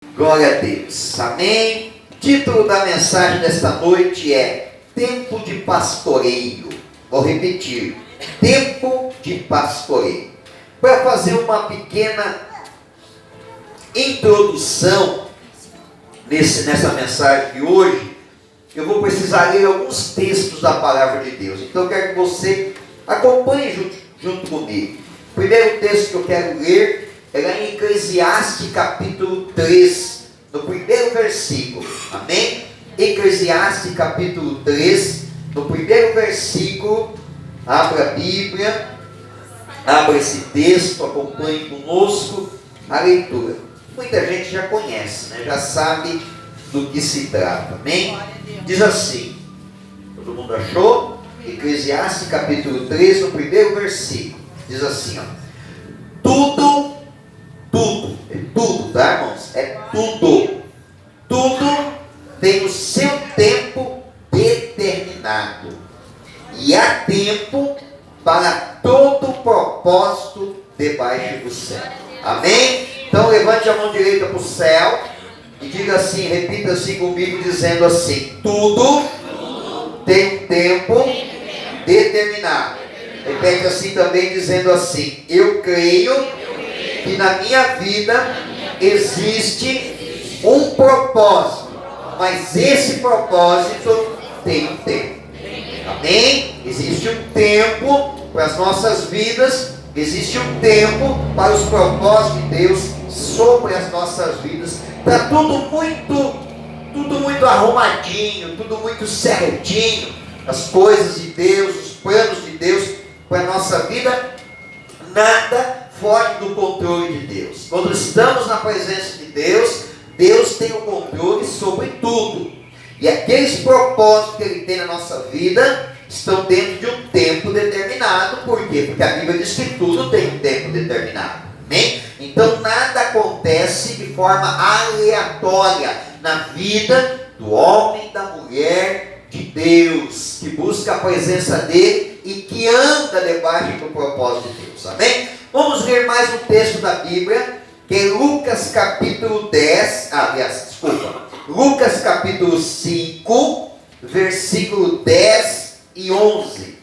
Glória a Deus, amém? O título da mensagem desta noite é Tempo de Pastoreio. Vou repetir, Tempo de Pastoreio. Para fazer uma pequena introdução nessa mensagem de hoje, eu vou precisar ler alguns textos da Palavra de Deus. Então eu quero que você acompanhe junto comigo. O primeiro texto que eu quero ler é lá em Eclesiastes capítulo 3, no primeiro versículo, amém? Eclesiastes capítulo 3, no primeiro versículo, abra a Bíblia, abra esse texto, acompanhe conosco a leitura. Muita gente já conhece, né? Já sabe do que se trata, amém? Diz assim, todo mundo achou? Eclesiastes capítulo 3, no primeiro versículo, diz assim, ó: tudo, é tudo, tá, irmãos? É tudo tem o seu tempo determinado, e há tempo para todo propósito debaixo do céu, amém? Então levante a mão direita para o céu e diga assim, repita assim comigo, dizendo assim: tudo tem um tempo determinado. Repete assim também, dizendo assim: eu creio que na minha vida existe um propósito, mas esse propósito tem um tempo, amém? Existe um tempo para as nossas vidas, existe um tempo para os propósitos de Deus sobre as nossas vidas. Está tudo muito arrumadinho, tudo muito certinho, as coisas de Deus, os planos de Deus para a nossa vida, nada foge do controle de Deus. Quando estamos na presença de Deus, Deus tem o controle sobre tudo, e aqueles propósitos que Ele tem na nossa vida estão dentro de um tempo determinado. Por quê? Porque a Bíblia diz que tudo tem um tempo determinado, amém? Então nada acontece de forma aleatória na vida do homem e da mulher de Deus, que busca a presença dEle e que anda debaixo do propósito de Deus, amém? Vamos ler mais um texto da Bíblia, que é Lucas capítulo 10, Lucas capítulo 5, versículo 10 e 11.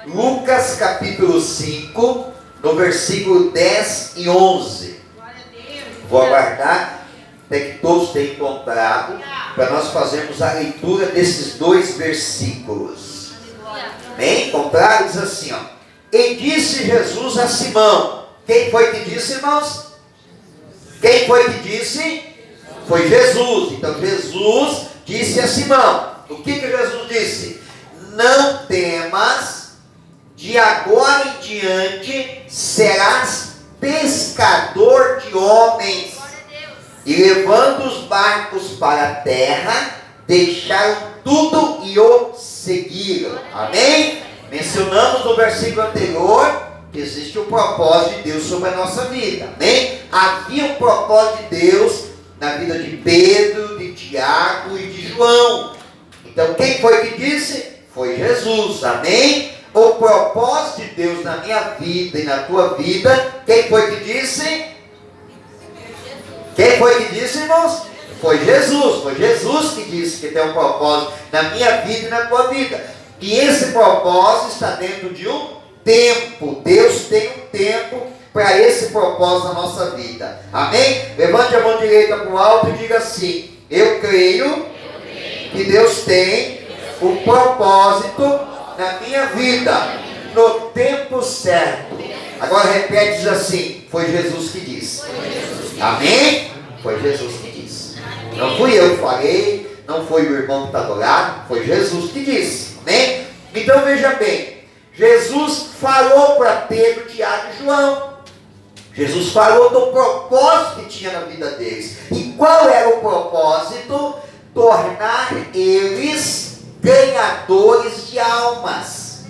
Lucas capítulo 5, no versículo 10 e 11. Vou aguardar até que todos tenham encontrado, para nós fazermos a leitura desses dois versículos. Amém? Encontraram? Diz assim, ó: e disse Jesus a Simão. Quem foi que disse, irmãos? Quem foi que disse? Foi Jesus. Então Jesus disse a Simão. O que Jesus disse? Não temas, de agora em diante serás pescador de homens. E levando os barcos para a terra, deixaram tudo e o seguiram. Amém? Mencionamos no versículo anterior que existe um propósito de Deus sobre a nossa vida, amém? Havia um propósito de Deus na vida de Pedro, de Tiago e de João. Então quem foi que disse? Foi Jesus, amém? O propósito de Deus na minha vida e na tua vida, quem foi que disse? Quem foi que disse, irmãos? Foi Jesus que disse que tem um propósito na minha vida e na tua vida. E esse propósito está dentro de um tempo. Deus tem um tempo para esse propósito na nossa vida, amém? Levante a mão direita para o alto e diga assim: eu creio que Deus tem um propósito na minha vida, no tempo certo. Agora repete, diz assim: foi Jesus que disse. Amém? Foi Jesus que disse. Não fui eu que falei, não foi o irmão que está do lado, foi Jesus que disse, amém? Então veja bem, Jesus falou para Pedro, Tiago e João. Jesus falou do propósito que tinha na vida deles. E qual era o propósito? Tornar eles ganhadores de almas.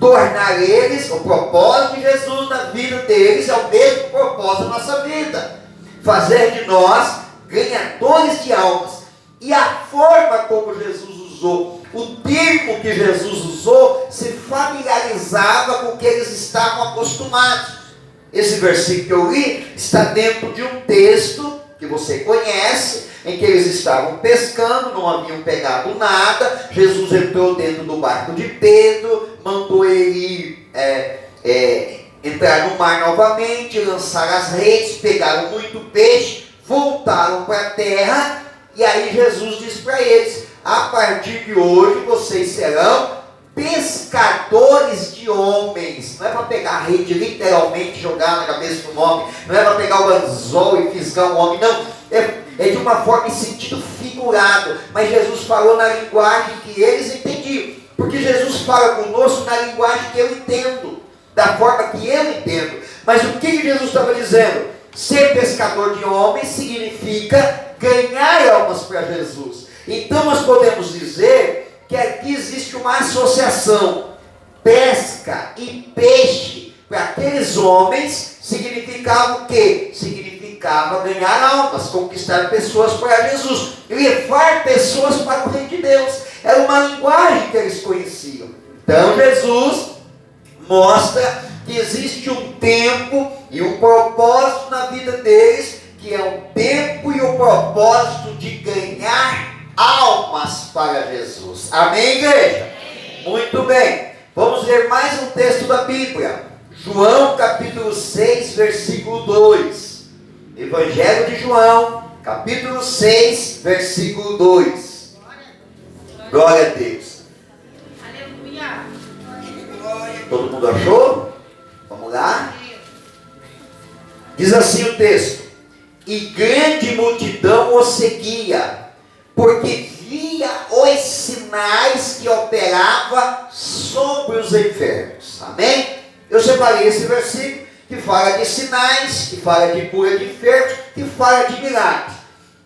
Tornar eles, o propósito de Jesus na vida deles é o mesmo propósito da nossa vida. Fazer de nós ganhadores de almas. E a forma como Jesus usou, o termo que Jesus usou, se familiarizava com o que eles estavam acostumados. Esse versículo que eu li está dentro de um texto que você conhece, em que eles estavam pescando, não haviam pegado nada. Jesus entrou dentro do barco de Pedro, mandou ele entrar no mar novamente, lançar as redes, pegaram muito peixe, voltaram para a terra, e aí Jesus disse para eles: a partir de hoje vocês serão pescadores de homens. Não é para pegar a rede literalmente, jogar na cabeça do homem, não é para pegar o anzol e fisgar um homem, não, é de uma forma em sentido figurado, mas Jesus falou na linguagem que eles entendiam, porque Jesus fala conosco na linguagem que eu entendo, da forma que eu entendo. Mas o que Jesus estava dizendo? Ser pescador de homens significa ganhar almas para Jesus. Então nós podemos dizer que aqui existe uma associação. Pesca e peixe para aqueles homens significava o quê? Significava ganhar almas, conquistar pessoas para Jesus, levar pessoas para o reino de Deus. Era uma linguagem que eles conheciam. Então Jesus mostra que existe um tempo e um propósito na vida deles, que é o tempo e o propósito de ganhar almas para Jesus. Amém, igreja? Muito bem. Vamos ler mais um texto da Bíblia. João capítulo 6, versículo 2. Evangelho de João, capítulo 6, versículo 2. Glória a Deus. Aleluia. Todo mundo achou? Vamos lá? Diz assim o texto: e grande multidão o seguia, porque via os sinais que operava sobre os enfermos. Amém? Eu separei esse versículo que fala de sinais, que fala de cura de enfermos, que fala de milagres.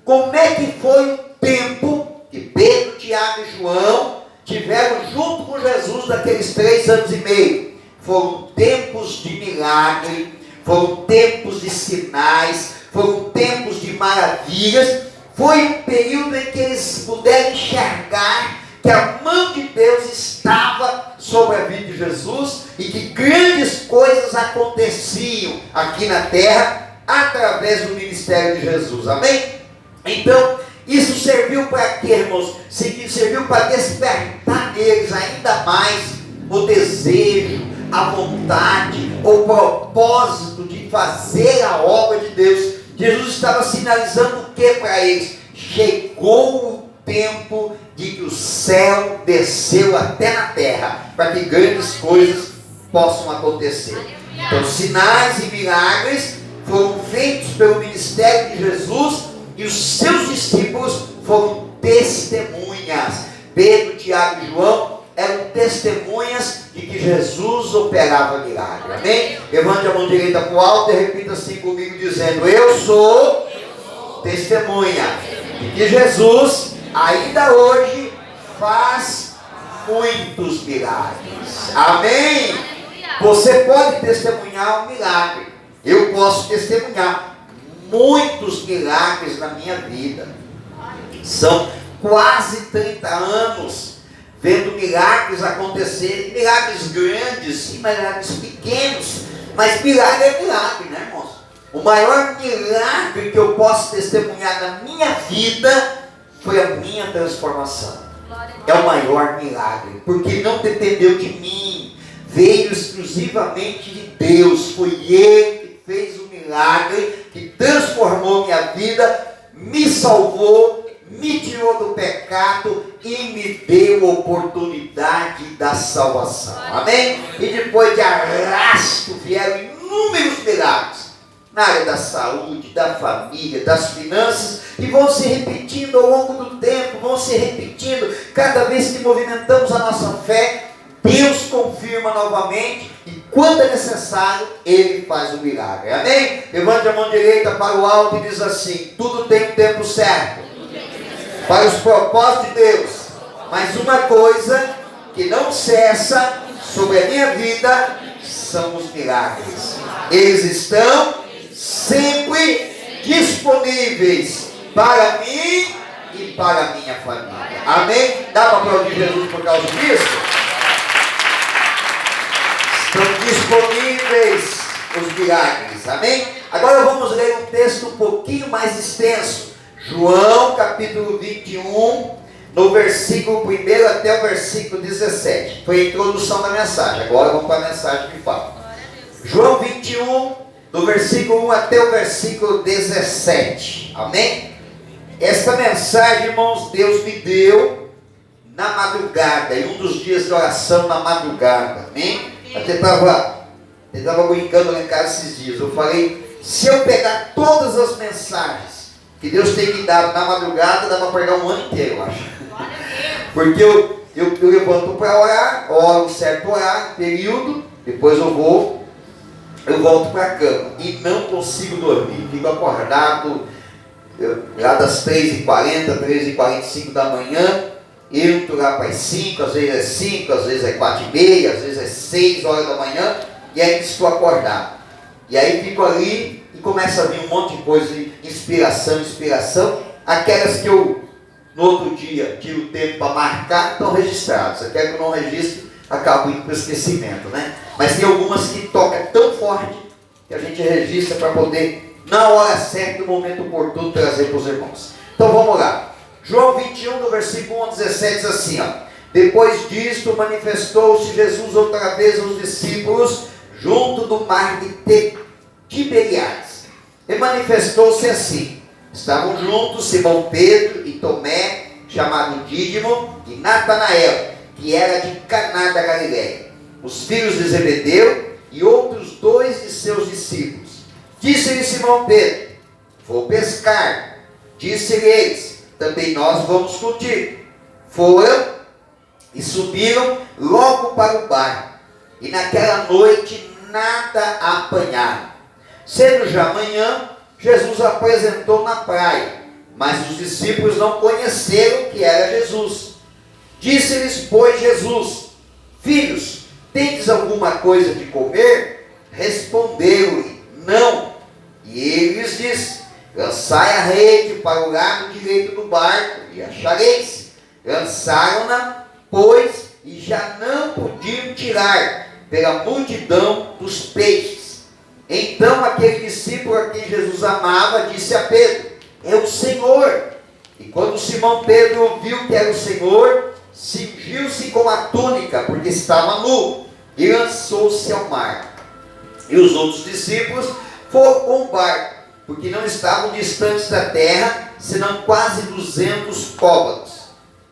Como é que foi o tempo que Pedro, Tiago e João tiveram junto com Jesus naqueles 3 anos e meio? Foram tempos de milagre, foram tempos de sinais, foram tempos de maravilhas. Foi um período em que eles puderam enxergar que a mão de Deus estava sobre a vida de Jesus e que grandes coisas aconteciam aqui na terra através do ministério de Jesus. Amém? Então, isso serviu para quê, irmãos? Serviu para despertar neles ainda mais o desejo, a vontade, o propósito de fazer a obra de Deus. Jesus estava sinalizando o que para eles? Chegou o tempo de que o céu desceu até na terra, para que grandes coisas possam acontecer. Então, sinais e milagres foram feitos pelo ministério de Jesus, e os seus discípulos foram testemunhas. Pedro, Tiago e João eram testemunhas de que Jesus operava milagre. Amém? Levante a mão direita para o alto e repita assim comigo, dizendo: eu sou testemunha de que Jesus ainda hoje faz muitos milagres. Amém? Você pode testemunhar um milagre. Eu posso testemunhar muitos milagres na minha vida. São quase 30 anos vendo milagres acontecerem, milagres grandes e milagres pequenos, mas milagre é milagre, né, irmãos? O maior milagre que eu posso testemunhar na minha vida foi a minha transformação. É o maior milagre, porque não dependeu de mim, veio exclusivamente de Deus. Foi Ele que fez o milagre, que transformou minha vida, me salvou, me tirou do pecado e me deu a oportunidade da salvação. Amém? E depois de arrasto vieram inúmeros milagres na área da saúde, da família, das finanças, e vão se repetindo ao longo do tempo, vão se repetindo. Cada vez que movimentamos a nossa fé, Deus confirma novamente, e quando é necessário, Ele faz o milagre. Amém? Levante a mão direita para o alto e diz assim: tudo tem um tempo certo para os propósitos de Deus, mas uma coisa que não cessa sobre a minha vida são os milagres. Eles estão sempre disponíveis para mim e para a minha família. Amém? Dá para aplaudir Jesus por causa disso? Estão disponíveis os milagres. Amém? Agora vamos ler um texto um pouquinho mais extenso. João capítulo 21, no versículo 1 até o versículo 17. Foi a introdução da mensagem. Agora vamos para a mensagem de fato. João 21, do versículo 1 até o versículo 17. Amém? Esta mensagem, irmãos, Deus me deu na madrugada, em um dos dias de oração na madrugada. Amém? Até estava brincando lá em casa esses dias. Eu falei, se eu pegar todas as mensagens que Deus tem me dado na madrugada, dá para pregar um ano inteiro, eu acho. Porque eu levanto para orar, oro um certo horário, período, depois eu volto para a cama e não consigo dormir. Fico acordado lá das 3h40, 3h45 da manhã, entro lá para as 5, às vezes é 5, às vezes é 4h30, às vezes é 6 horas da manhã, e aí estou acordado. E aí fico ali e começa a vir um monte de coisa, inspiração, aquelas que eu no outro dia tiro o tempo para marcar, estão registradas. Aquelas que eu não registro, acabo indo para o esquecimento, né? Mas tem algumas que tocam tão forte que a gente registra para poder, na hora certa, no momento oportuno, trazer para os irmãos. Então vamos lá. João 21, do versículo 1 a 17, diz assim, ó. Depois disto, manifestou-se Jesus outra vez aos discípulos junto do mar de Tiberiades. E manifestou-se assim. Estavam juntos Simão Pedro e Tomé, chamado Dídimo, e Natanael, que era de Caná da Galileia, os filhos de Zebedeu e outros 2 de seus discípulos. Disse-lhe Simão Pedro, vou pescar. Disse-lhe eles, também nós vamos contigo. Foram e subiram logo para o barco, e naquela noite nada apanharam. Sendo já manhã, Jesus apresentou na praia, mas os discípulos não conheceram que era Jesus. Disse-lhes, pois, Jesus, filhos, tendes alguma coisa de comer? Responderam-lhe, não. E ele lhes disse, lançai a rede para o lado direito do barco, e achareis. Lançaram-na, pois, e já não podiam tirar, pela multidão dos peixes. Então aquele discípulo a quem Jesus amava disse a Pedro, é o Senhor. E quando Simão Pedro ouviu que era o Senhor, cingiu-se com a túnica, porque estava nu, e lançou-se ao mar. E os outros discípulos foram com o barco, porque não estavam distantes da terra, senão quase 200 côvados,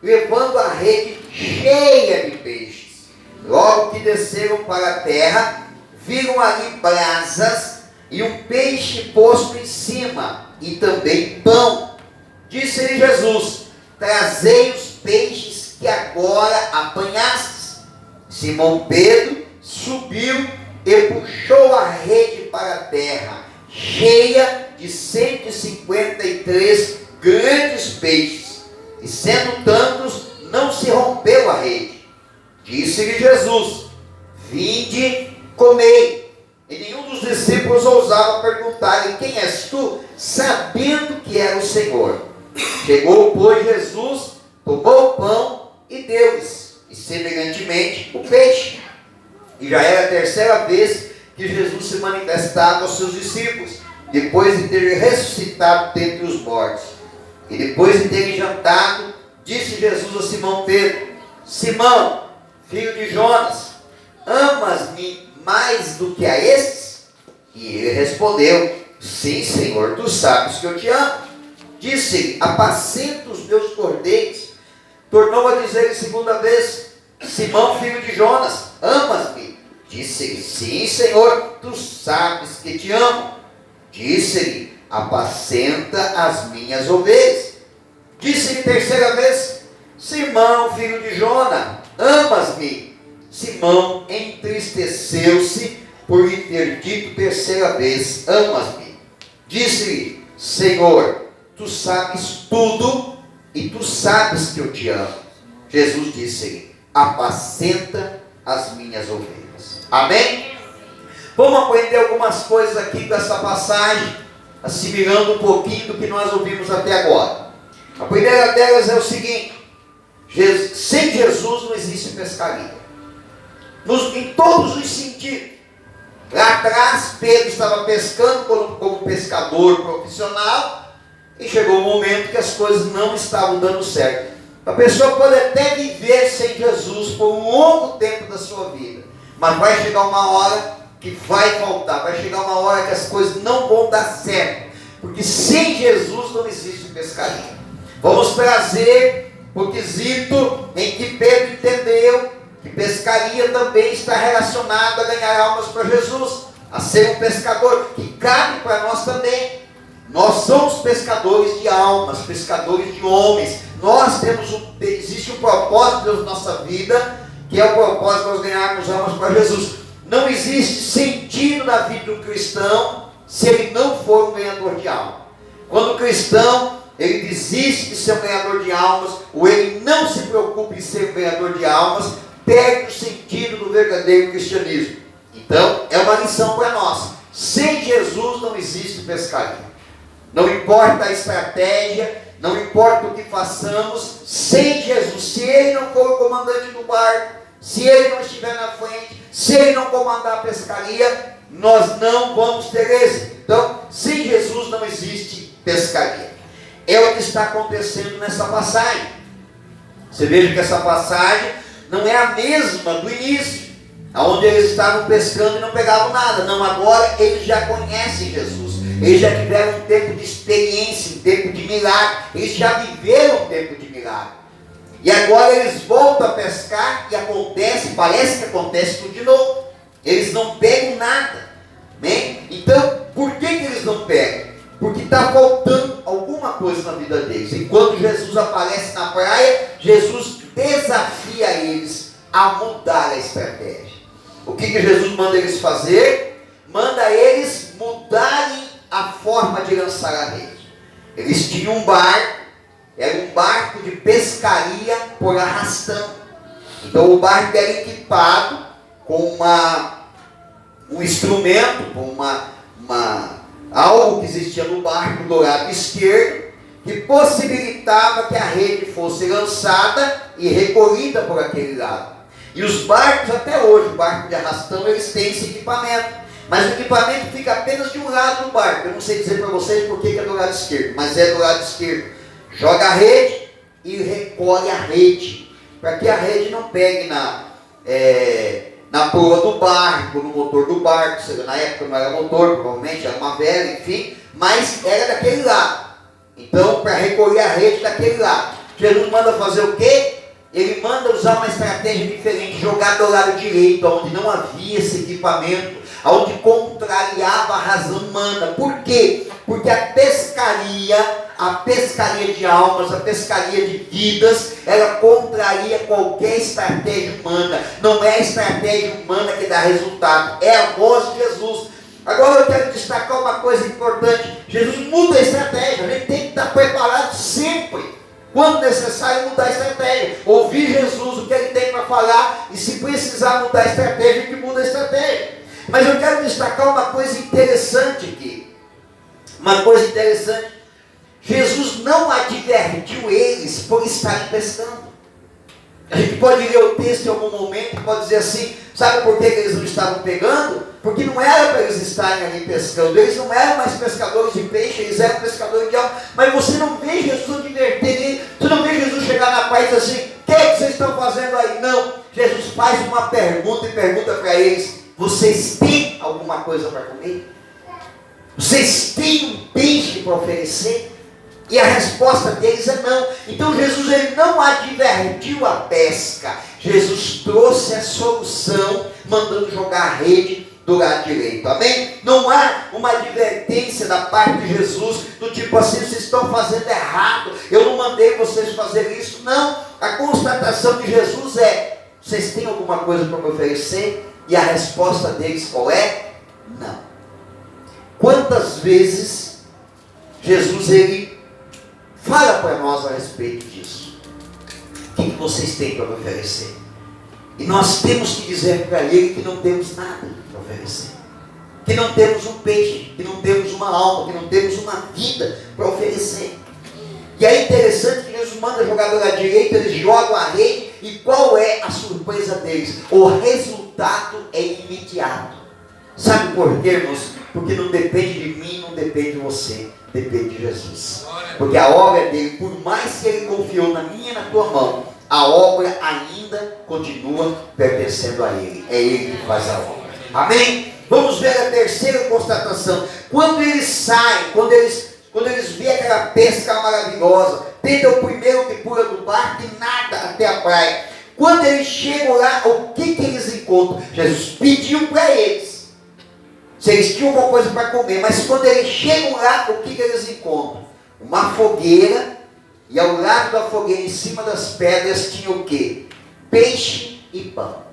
levando a rede cheia de peixes. Logo que desceram para a terra, viram ali brasas e um peixe posto em cima, e também pão. Disse-lhe Jesus, trazei os peixes que agora apanhastes. Simão Pedro subiu e puxou a rede para a terra, cheia de 153 grandes peixes, e sendo tantos, não se rompeu a rede. Disse-lhe Jesus, vinde, comei. E nenhum dos discípulos ousava perguntar-lhe, quem és tu? Sabendo que era o Senhor. Chegou, pois, Jesus, tomou o pão e deu-lhes, e semelhantemente o peixe. E já era a terceira vez que Jesus se manifestava aos seus discípulos, depois de ter ressuscitado dentre os mortos. E depois de terem jantado, disse Jesus a Simão Pedro, Simão, filho de Jonas, amas-me mais do que a estes? E ele respondeu, sim, Senhor, tu sabes que eu te amo. Disse-lhe, apacenta os meus cordeiros. Tornou a dizer segunda vez, Simão, filho de Jonas, amas-me? Disse-lhe, sim, Senhor, tu sabes que te amo. Disse-lhe, apacenta as minhas ovelhas. Disse-lhe terceira vez, Simão, filho de Jonas, amas-me? Simão entristeceu-se por lhe ter dito terceira vez, amas-me? Disse-lhe, Senhor, tu sabes tudo e tu sabes que eu te amo. Jesus disse-lhe, apacenta as minhas ovelhas. Amém? Vamos aprender algumas coisas aqui com essa passagem, assimilando um pouquinho do que nós ouvimos até agora. A primeira delas é o seguinte, sem Jesus não existe pescaria. Em todos os sentidos. Lá atrás, Pedro estava pescando como pescador profissional e chegou um momento que as coisas não estavam dando certo. A pessoa pode até viver sem Jesus por um longo tempo da sua vida, mas vai chegar uma hora que vai faltar, vai chegar uma hora que as coisas não vão dar certo, porque sem Jesus não existe pescaria. Vamos trazer o quesito em que Pedro entendeu que pescaria também está relacionada a ganhar almas para Jesus, a ser um pescador, que cabe para nós também. Nós somos pescadores de almas, pescadores de homens. Existe um propósito de Deus na nossa vida, que é o propósito de nós ganharmos almas para Jesus. Não existe sentido na vida do cristão se ele não for um ganhador de alma. Quando o cristão ele desiste de ser um ganhador de almas, ou ele não se preocupa em ser um ganhador de almas, perde o sentido do verdadeiro cristianismo. Então, é uma lição para nós. Sem Jesus não existe pescaria. Não importa a estratégia, não importa o que façamos, sem Jesus, se Ele não for o comandante do barco, se Ele não estiver na frente, se Ele não comandar a pescaria, nós não vamos ter êxito. Então, sem Jesus não existe pescaria. É o que está acontecendo nessa passagem. Você veja que essa passagem não é a mesma do início, onde eles estavam pescando e não pegavam nada. Não, agora eles já conhecem Jesus. Eles já tiveram um tempo de experiência, um tempo de milagre. Eles já viveram um tempo de milagre. E agora eles voltam a pescar e parece que acontece tudo de novo. Eles não pegam nada. Né? Então, por que eles não pegam? Porque está faltando alguma coisa na vida deles. Enquanto Jesus aparece na praia, Jesus desafia eles a mudar a estratégia. O que Jesus manda eles fazer? Manda eles mudarem a forma de lançar a rede. Eles tinham um barco, era um barco de pescaria por arrastão. Então o barco era equipado com um instrumento, com algo que existia no barco do lado esquerdo, que possibilitava que a rede fosse lançada e recolhida por aquele lado. E os barcos, até hoje, o barco de arrastão, eles têm esse equipamento. Mas o equipamento fica apenas de um lado do barco. Eu não sei dizer para vocês por que é do lado esquerdo, mas é do lado esquerdo. Joga a rede e recolhe a rede, para que a rede não pegue na proa do barco, no motor do barco. Na época não era motor, provavelmente era uma vela, enfim, mas era daquele lado. Então, para recolher a rede daquele lado, Jesus manda fazer o quê? Ele manda usar uma estratégia diferente, jogar do lado direito, onde não havia esse equipamento, onde contrariava a razão humana. Por quê? Porque a pescaria de almas, a pescaria de vidas, ela contraria qualquer estratégia humana. Não é a estratégia humana que dá resultado, é a voz de Jesus. Agora eu quero destacar uma coisa importante. Jesus muda a estratégia, a gente tem que estar preparado sempre, quando necessário, mudar a estratégia. Ouvir Jesus, o que Ele tem para falar, e se precisar mudar a estratégia, que muda a estratégia. Mas eu quero destacar uma coisa interessante aqui. Uma coisa interessante. Jesus não advertiu eles por estarem pescando. A gente pode ler o texto em algum momento e pode dizer assim, sabe por que eles não estavam pegando? Porque não era para eles estarem ali pescando. Eles não eram mais pescadores de peixe, eles eram pescadores de alma. Mas você não vê Jesus advertir ele, você não vê Jesus chegar na praia e dizer assim, o que é que vocês estão fazendo aí? Não, Jesus faz uma pergunta e pergunta para eles, vocês têm alguma coisa para comer? Vocês têm um peixe para oferecer? E a resposta deles é não. Então Jesus ele não advertiu a pesca. Jesus trouxe a solução, mandando jogar a rede do lado direito. Amém? Não há uma advertência da parte de Jesus, do tipo assim, vocês estão fazendo errado, eu não mandei vocês fazer isso. Não. A constatação de Jesus é, vocês têm alguma coisa para me oferecer? E a resposta deles qual é? Não. Quantas vezes Jesus ele fala para nós a respeito disso? O que vocês têm para me oferecer? E nós temos que dizer para Ele que não temos nada para oferecer. Que não temos um peixe, que não temos uma alma, que não temos uma vida para oferecer. E é interessante que Jesus manda jogar do lado direito, eles jogam a rede, e qual é a surpresa deles? O resultado é imediato. Sabe por quê, irmãos? Porque não depende de mim, não depende de você, depende de Jesus. Porque a obra dele, por mais que ele confiou na minha e na tua mão, a obra ainda continua pertencendo a ele. É ele que faz a obra. Amém? Vamos ver a terceira constatação. Quando eles saem, quando eles veem aquela pesca maravilhosa, Pedro é o primeiro que pula do barco e nada até a praia. Quando eles chegam lá, o que eles encontram? Jesus pediu para eles se eles tinham alguma coisa para comer, mas quando eles chegam lá, o que eles encontram? Uma fogueira, e ao lado da fogueira, em cima das pedras, tinha o quê? Peixe e pão.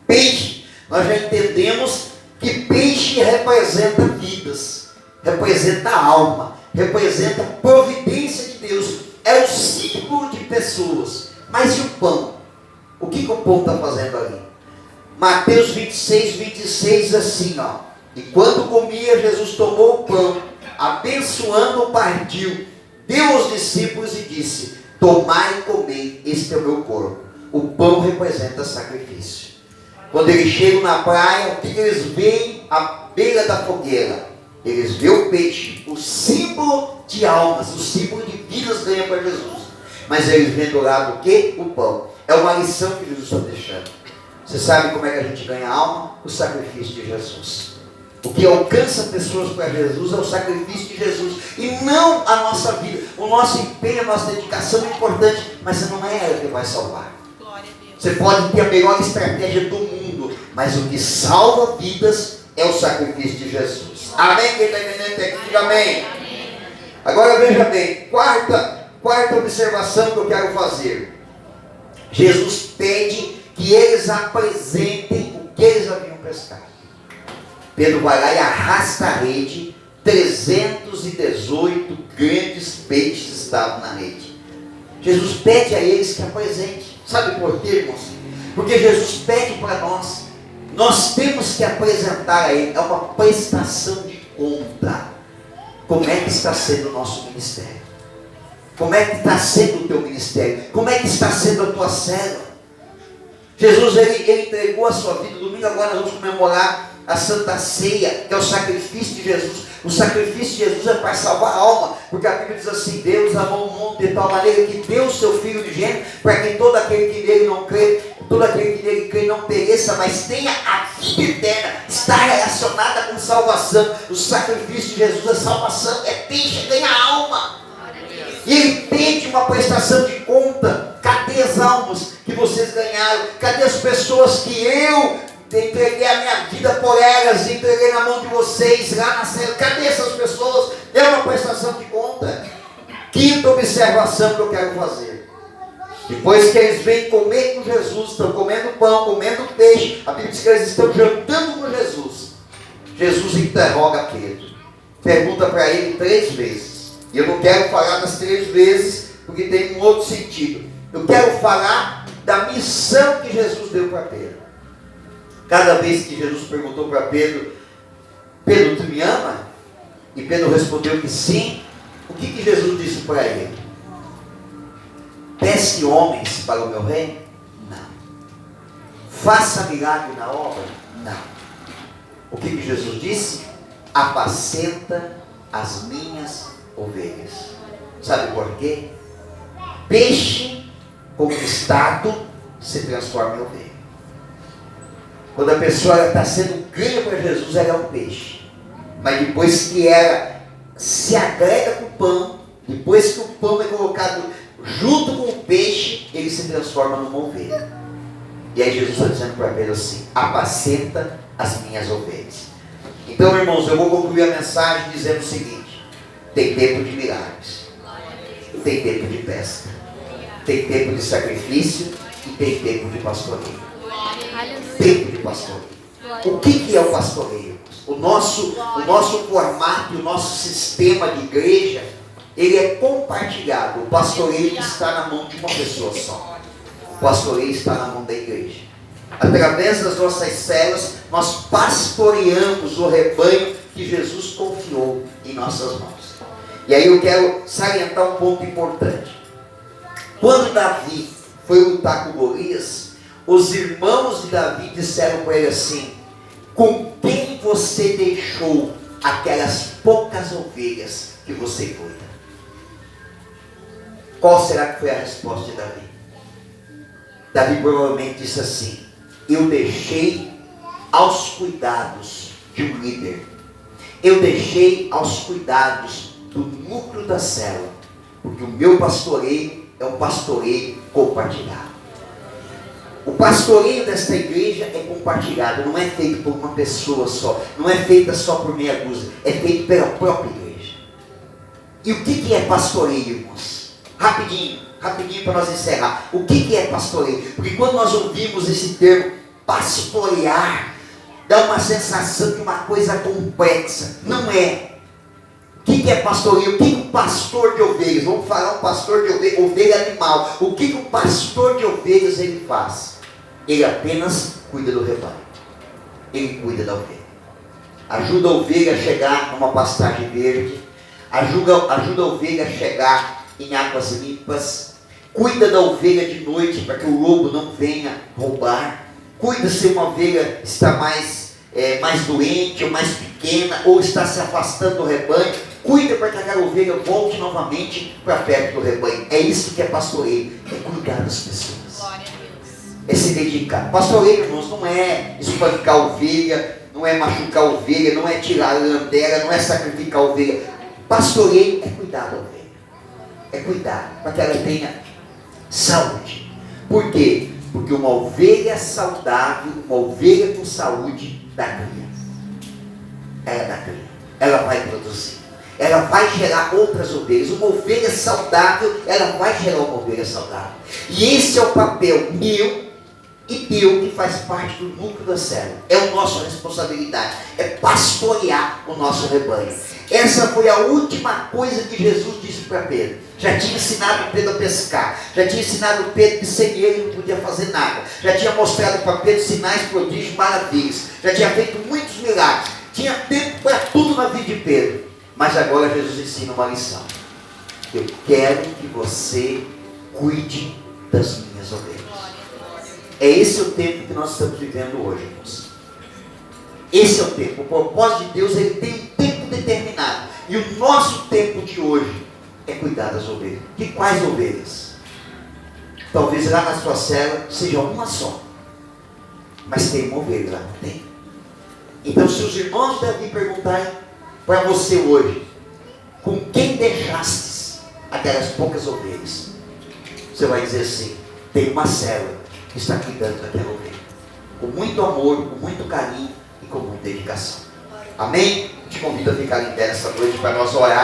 Peixe, nós já entendemos que peixe representa vidas, representa alma, representa providência de Deus, é o símbolo de pessoas. Mas e o pão? O que o pão está fazendo ali? Mateus 26, 26, assim, ó. E quando comia, Jesus tomou o pão, abençoando, partiu, deu aos discípulos e disse: tomai e comei, este é o meu corpo. O pão representa sacrifício. Quando eles chegam na praia, o que eles veem à beira da fogueira? Eles veem o peixe, o símbolo de almas, o símbolo de vidas ganham para Jesus. Mas eles veem do lado o quê? O pão. É uma lição que Jesus está deixando. Você sabe como é que a gente ganha alma? O sacrifício de Jesus. O que alcança pessoas para Jesus é o sacrifício de Jesus, e não a nossa vida. O nosso empenho, a nossa dedicação é importante, mas não é ela que vai salvar. Você pode ter a melhor estratégia do mundo, mas o que salva vidas é o sacrifício de Jesus. Amém? Quem está entendendo tem que dizer amém. Agora veja bem, quarta observação que eu quero fazer. Jesus pede que eles apresentem o que eles haviam pescado. Pedro vai lá e arrasta a rede, 318 grandes peixes estavam na rede. Jesus pede a eles que apresentem. Sabe por quê, irmãos? Porque Jesus pede para nós. Nós temos que apresentar a Ele. É uma prestação de conta. Como é que está sendo o nosso ministério? Como é que está sendo o teu ministério? Como é que está sendo a tua célula? Jesus, ele entregou a sua vida. Domingo agora nós vamos comemorar a Santa Ceia, que é o sacrifício de Jesus. O sacrifício de Jesus é para salvar a alma, porque a Bíblia diz assim: Deus amou o mundo de tal maneira que deu o seu Filho unigênito, para que todo aquele que nele não crê, todo aquele que nele crê não pereça, mas tenha a vida eterna. Está relacionada com salvação. O sacrifício de Jesus é salvação, é peixe, ganha alma. E ele pede uma prestação de conta. Cadê as almas que vocês ganharam? Cadê as pessoas que eu entreguei a minha vida por elas, entreguei na mão de vocês lá na cela? Cadê essas pessoas? É uma prestação de conta. Quinta observação que eu quero fazer. Depois que eles vêm comer com Jesus, estão comendo pão, comendo peixe, a Bíblia diz que eles estão jantando com Jesus. Jesus interroga Pedro, pergunta para ele 3 vezes. E eu não quero falar das 3 vezes, porque tem um outro sentido. Eu quero falar da missão que Jesus deu para Pedro. Cada vez que Jesus perguntou para Pedro: Pedro, tu me ama? E Pedro respondeu que sim. O que Jesus disse para ele? Pesque homens para o meu reino? Não. Faça milagre na obra? Não. O que Jesus disse? Apacenta as minhas ovelhas. Sabe por quê? Peixe conquistado se transforma em ovelha. Quando a pessoa está sendo ganha para Jesus, ela é um peixe. Mas depois que ela se agrega com o pão, depois que o pão é colocado junto com o peixe, ele se transforma numa ovelha. E aí Jesus está dizendo para Pedro assim: apacenta as minhas ovelhas. Então, irmãos, eu vou concluir a mensagem dizendo o seguinte: tem tempo de milagres, tem tempo de pesca, tem tempo de sacrifício e tem tempo de pastoreio. Tempo de pastoreio. O que é o pastoreio? O nosso formato e o nosso sistema de igreja, ele é compartilhado. O pastoreio está na mão de uma pessoa só. O pastoreio está na mão da igreja. Através das nossas células, nós pastoreamos o rebanho que Jesus confiou em nossas mãos. E aí eu quero salientar um ponto importante. Quando Davi foi lutar com Golias, os irmãos de Davi disseram para ele assim: com quem você deixou aquelas poucas ovelhas que você cuida? Qual será que foi a resposta de Davi? Davi provavelmente disse assim: eu deixei aos cuidados de um líder. Eu deixei aos cuidados do núcleo da célula. Porque o meu pastoreio é um pastoreio compartilhado. O pastoreio desta igreja é compartilhado. Não é feito por uma pessoa só. Não é feita só por meia dúzia. É feito pela própria igreja. E o que é pastoreio, irmãos? Rapidinho para nós encerrar. O que é pastoreio? Porque quando nós ouvimos esse termo pastorear, dá uma sensação de uma coisa complexa. Não é. O que é pastoreio? O que um pastor de ovelhas? Vamos falar um pastor de ovelha, ovelha animal. O que um pastor de ovelhas ele faz? Ele apenas cuida do rebanho. Ele cuida da ovelha. Ajuda a ovelha a chegar numa pastagem verde. Ajuda a ovelha a chegar em águas limpas. Cuida da ovelha de noite para que o lobo não venha roubar. Cuida se uma ovelha está mais doente ou mais pequena, ou está se afastando do rebanho. Cuida para que aquela ovelha volte novamente para perto do rebanho. É isso que é pastoreio, é cuidar das pessoas. Glória a Deus. É se dedicar. Pastoreio, irmãos, não é espancar a ovelha, não é machucar a ovelha, não é tirar a lã dela, não é sacrificar a ovelha. Pastoreio é cuidar da ovelha. É cuidar para que ela tenha saúde. Por quê? Porque uma ovelha saudável, uma ovelha com saúde, dá cria. Ela dá cria. Ela vai produzir. Ela vai gerar outras ovelhas. Uma ovelha saudável, ela vai gerar uma ovelha saudável. E esse é o papel meu e teu, que faz parte do núcleo da célula. É a nossa responsabilidade. É pastorear o nosso rebanho. Essa foi a última coisa que Jesus disse para Pedro. Já tinha ensinado Pedro a pescar. Já tinha ensinado Pedro que sem ele não podia fazer nada. Já tinha mostrado para Pedro sinais, prodígios, maravilhas. Já tinha feito muitos milagres. Tinha tempo para tudo na vida de Pedro. Mas agora Jesus ensina uma lição. Eu quero que você cuide das minhas ovelhas. É esse o tempo que nós estamos vivendo hoje, irmãos. Esse é o tempo. O propósito de Deus, ele tem um tempo determinado. E o nosso tempo de hoje é cuidar das ovelhas. De quais ovelhas? Talvez lá na sua célula seja uma só. Mas tem uma ovelha lá, não tem? Então, se os irmãos devem perguntarem para você hoje, com quem deixastes aquelas poucas ovelhas? Você vai dizer assim: tem uma célula que está cuidando daquela ovelha. Com muito amor, com muito carinho e com muita dedicação. Amém? Te convido a ficar em pé essa noite para nós orar.